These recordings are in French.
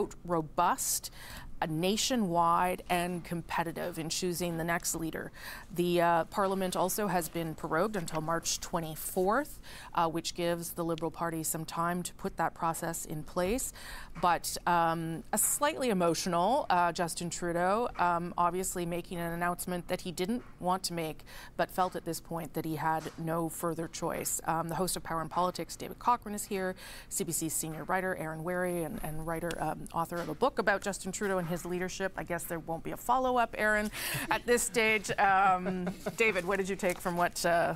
quote, robust, nationwide and competitive in choosing the next leader. The Parliament also has been prorogued until March 24th, which gives the Liberal Party some time to put that process in place. But a slightly emotional Justin Trudeau, obviously making an announcement that he didn't want to make, but felt at this point that he had no further choice. The host of Power and Politics, David Cochrane, is here. CBC's senior writer, Aaron Wherry, and writer, author of a book about Justin Trudeau and his leadership. I guess there won't be a follow-up, Aaron, at this stage. David, what did you take from what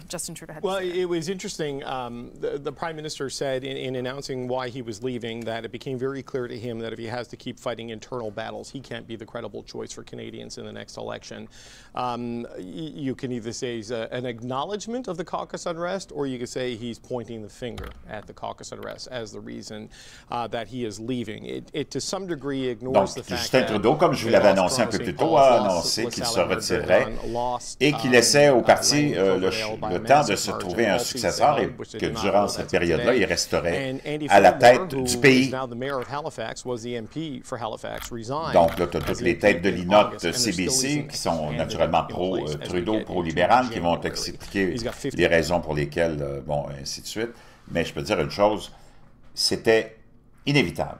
Justin Trudeau had to say? Well, it was interesting. The Prime Minister said in announcing why he was leaving that it became very clear to him that if he has to keep fighting internal battles, he can't be the credible choice for Canadians in the next election. You can either say he's an acknowledgement of the caucus unrest, or you could say he's pointing the finger at the caucus unrest as the reason that he is leaving. It to some degree ignores the fact that Trudeau, comme je vous l'avais annoncé un peu plus tôt, a annoncé qu'il se retirerait et qu'il laissait au parti le temps de se trouver un successeur et que durant cette période-là, il resterait à la tête du pays. Donc là, tu as toutes les têtes de l'INOT de CBC qui sont naturellement pro-Trudeau, pro-libéral, qui vont expliquer les raisons pour lesquelles, bon, ainsi de suite. Mais je peux dire une chose, c'était inévitable.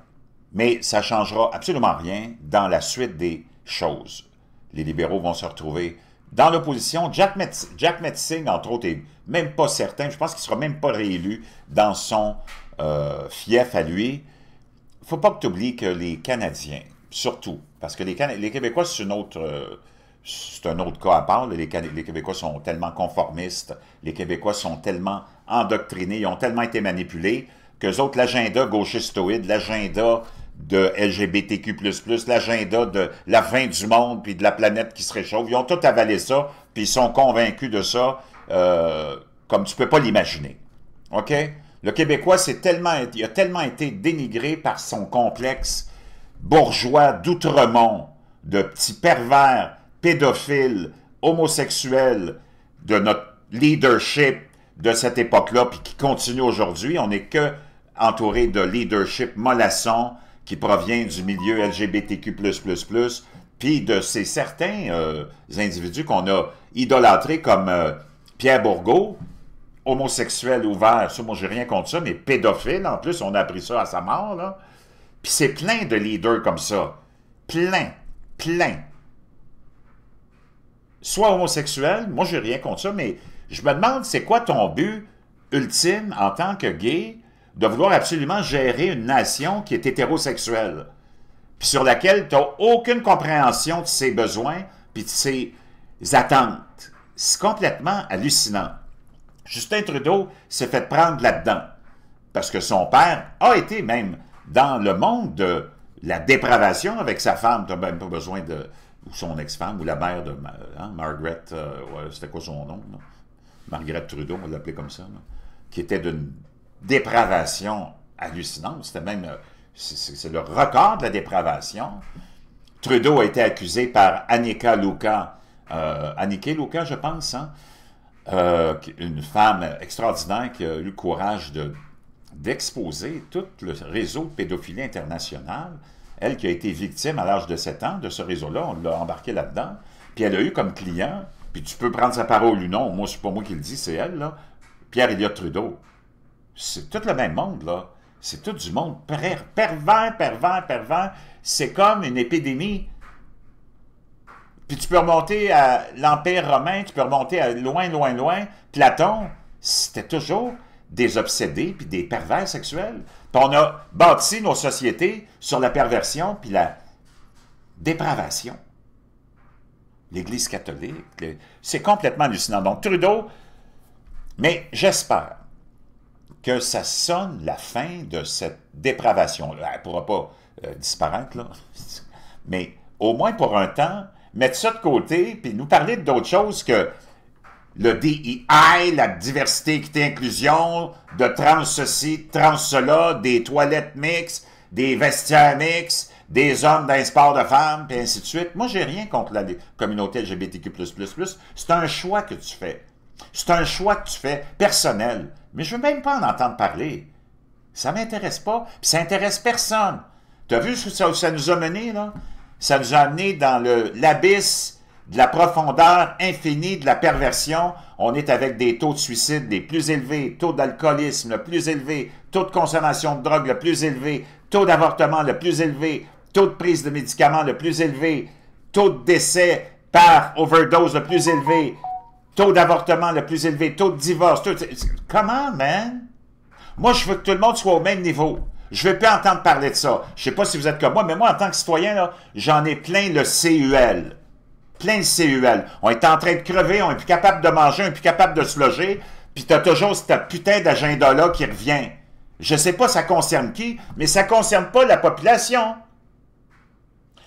Mais ça ne changera absolument rien dans la suite des choses. Les libéraux vont se retrouver dans l'opposition. Jack Metzing, entre autres, n'est même pas certain. Je pense qu'il ne sera même pas réélu dans son fief à lui. Il ne faut pas que tu oublies que les Canadiens, surtout, parce que les Québécois, c'est un autre cas à part. Les Québécois sont tellement conformistes, les Québécois sont tellement endoctrinés, ils ont tellement été manipulés qu'eux autres, l'agenda gauchistoïde, l'agenda de LGBTQ++, l'agenda de la fin du monde puis de la planète qui se réchauffe. Ils ont tout avalé ça, puis ils sont convaincus de ça comme tu peux pas l'imaginer. OK? Le Québécois, il a tellement été dénigré par son complexe bourgeois d'outremont, de petits pervers, pédophiles, homosexuels, de notre leadership de cette époque-là, puis qui continue aujourd'hui. On n'est que entouré de leadership mollasson qui provient du milieu LGBTQ++, puis de ces certains individus qu'on a idolâtrés comme Pierre Bourgault, homosexuel ouvert, ça, moi j'ai rien contre ça, mais pédophile, en plus, on a appris ça à sa mort, là. Puis c'est plein de leaders comme ça. Plein. Soit homosexuel, moi j'ai rien contre ça, mais je me demande, c'est quoi ton but ultime en tant que gay de vouloir absolument gérer une nation qui est hétérosexuelle, puis sur laquelle tu n'as aucune compréhension de ses besoins, puis de ses attentes. C'est complètement hallucinant. Justin Trudeau s'est fait prendre là-dedans, parce que son père a été même dans le monde de la dépravation avec sa femme. Tu n'as même pas besoin de... ou son ex-femme, ou la mère de Margaret, ouais, c'était quoi son nom? Là? Margaret Trudeau, on va l'appeler comme ça, là, qui était d'une dépravation hallucinante. C'était même... c'est le record de la dépravation. Trudeau a été accusé par Annika Luka, Luka, je pense, hein? Une femme extraordinaire qui a eu le courage d'exposer tout le réseau de pédophilie internationale. Elle qui a été victime à l'âge de 7 ans de ce réseau-là, on l'a embarqué là-dedans. Puis elle a eu comme client, puis tu peux prendre sa parole ou non, moi, c'est pas moi qui le dis, c'est elle, là, Pierre Elliott Trudeau. C'est tout le même monde, là. C'est tout du monde pervers. C'est comme une épidémie. Puis tu peux remonter à l'Empire romain, tu peux remonter à loin. Platon, c'était toujours des obsédés puis des pervers sexuels. Puis on a bâti nos sociétés sur la perversion puis la dépravation. L'Église catholique, c'est complètement hallucinant. Donc Trudeau, mais j'espère que ça sonne la fin de cette dépravation-là. Elle ne pourra pas disparaître, là. Mais au moins pour un temps, mettre ça de côté, puis nous parler d'autres choses que le DEI, la diversité, équité, inclusion, de trans ceci, trans cela, des toilettes mixtes, des vestiaires mixtes, des hommes dans les sports de femmes, puis ainsi de suite. Moi, j'ai rien contre la communauté LGBTQ++. C'est un choix que tu fais. C'est un choix que tu fais personnel. Mais je ne veux même pas en entendre parler. Ça ne m'intéresse pas, puis ça n'intéresse personne. Tu as vu où ça nous a mené, là? Ça nous a amené dans l'abysse de la profondeur infinie de la perversion. On est avec des taux de suicide les plus élevés, taux d'alcoolisme le plus élevé, taux de consommation de drogue le plus élevé, taux d'avortement le plus élevé, taux de prise de médicaments le plus élevé, taux de décès par overdose le plus élevé, taux d'avortement le plus élevé, taux de divorce. Comment, man? Moi, je veux que tout le monde soit au même niveau. Je ne veux plus entendre parler de ça. Je ne sais pas si vous êtes comme moi, mais moi, en tant que citoyen, j'en ai plein le CUL. Plein le CUL. On est en train de crever, on n'est plus capable de manger, on n'est plus capable de se loger, puis tu as toujours ce putain d'agenda-là qui revient. Je ne sais pas ça concerne qui, mais ça ne concerne pas la population.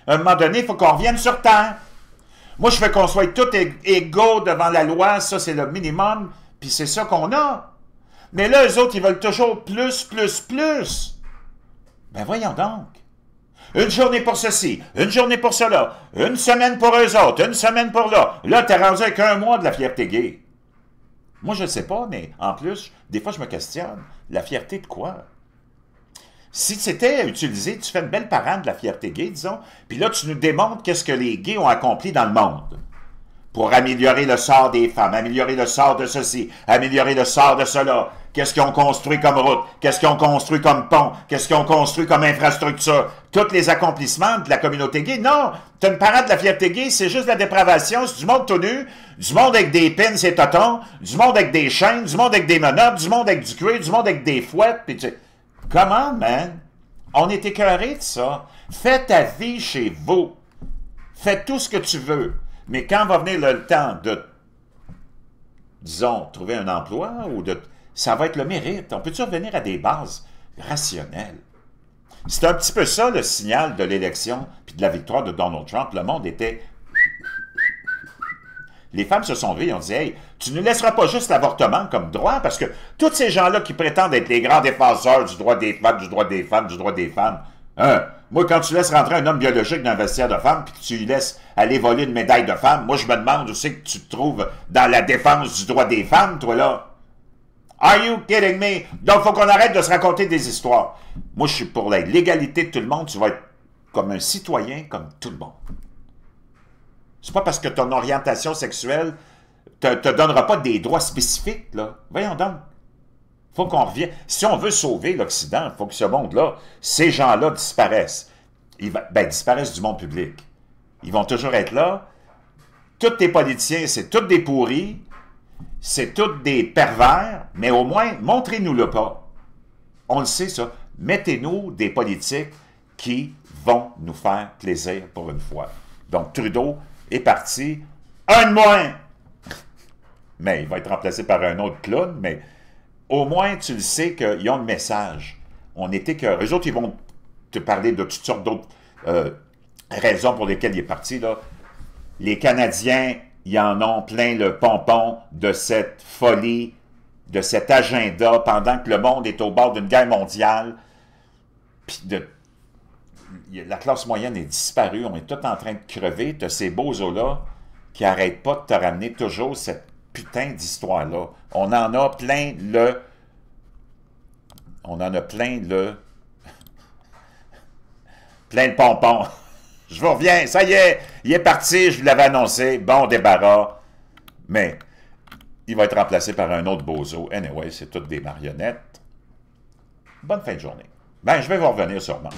À un moment donné, il faut qu'on revienne sur Terre. Moi, je veux qu'on soit tous égaux devant la loi, ça c'est le minimum, puis c'est ça qu'on a. Mais là, eux autres, ils veulent toujours plus, plus, plus. Ben voyons donc. Une journée pour ceci, une journée pour cela, une semaine pour eux autres, une semaine pour là. Là, t'es rendu avec un mois de la fierté gay. Moi, je ne sais pas, mais en plus, des fois, je me questionne. La fierté de quoi? Si c'était utilisé, tu fais une belle parade de la fierté gay, disons, puis là, tu nous démontres qu'est-ce que les gays ont accompli dans le monde pour améliorer le sort des femmes, améliorer le sort de ceci, améliorer le sort de cela. Qu'est-ce qu'ils ont construit comme route? Qu'est-ce qu'ils ont construit comme pont? Qu'est-ce qu'ils ont construit comme infrastructure? Tous les accomplissements de la communauté gay? Non! Tu as une parade de la fierté gay, c'est juste la dépravation, c'est du monde tout nu, du monde avec des pins et totons, du monde avec des chaînes, du monde avec des menottes, du monde avec du cuir, du monde avec des fouettes. Puis tu... Comment, man? On est écœuré de ça. Fais ta vie chez vous. Fais tout ce que tu veux. Mais quand va venir le temps de, disons, trouver un emploi ou de... Ça va être le mérite. On peut-tu revenir à des bases rationnelles? C'est un petit peu ça le signal de l'élection puis de la victoire de Donald Trump. Le monde était... Les femmes se sont levées et ont dit « Hey, tu ne laisseras pas juste l'avortement comme droit parce que tous ces gens-là qui prétendent être les grands défenseurs du droit des femmes, du droit des femmes, du droit des femmes, hein? Moi, quand tu laisses rentrer un homme biologique dans un vestiaire de femme puis que tu lui laisses aller voler une médaille de femme, moi, je me demande où c'est que tu te trouves dans la défense du droit des femmes, toi, là. Are you kidding me? Donc, il faut qu'on arrête de se raconter des histoires. Moi, je suis pour la légalité de tout le monde. Tu vas être comme un citoyen, comme tout le monde. C'est pas parce que ton orientation sexuelle te donnera pas des droits spécifiques, là. Voyons donc. Faut qu'on revienne. Si on veut sauver l'Occident, il faut que ce monde-là, ces gens-là disparaissent. Disparaissent du monde public. Ils vont toujours être là. Tous tes politiciens, c'est tous des pourris. C'est tous des pervers, mais au moins, montrez-nous-le pas. On le sait, ça. Mettez-nous des politiques qui vont nous faire plaisir pour une fois. Donc, Trudeau est parti. Un de moins! Mais il va être remplacé par un autre clown, mais au moins, tu le sais qu'ils ont le message. On était que... Eux autres, ils vont te parler de toutes sortes d'autres raisons pour lesquelles il est parti, là. Les Canadiens... Ils en ont plein le pompon de cette folie, de cet agenda, pendant que le monde est au bord d'une guerre mondiale. Puis la classe moyenne est disparue, on est tous en train de crever. Tu as ces bozos-là qui n'arrêtent pas de te ramener toujours cette putain d'histoire-là. On en a plein le... On en a plein le... plein de pompons. Je vous reviens, ça y est, il est parti, je vous l'avais annoncé, bon débarras, mais il va être remplacé par un autre bozo. Anyway, c'est toutes des marionnettes. Bonne fin de journée. Ben, je vais vous revenir sûrement.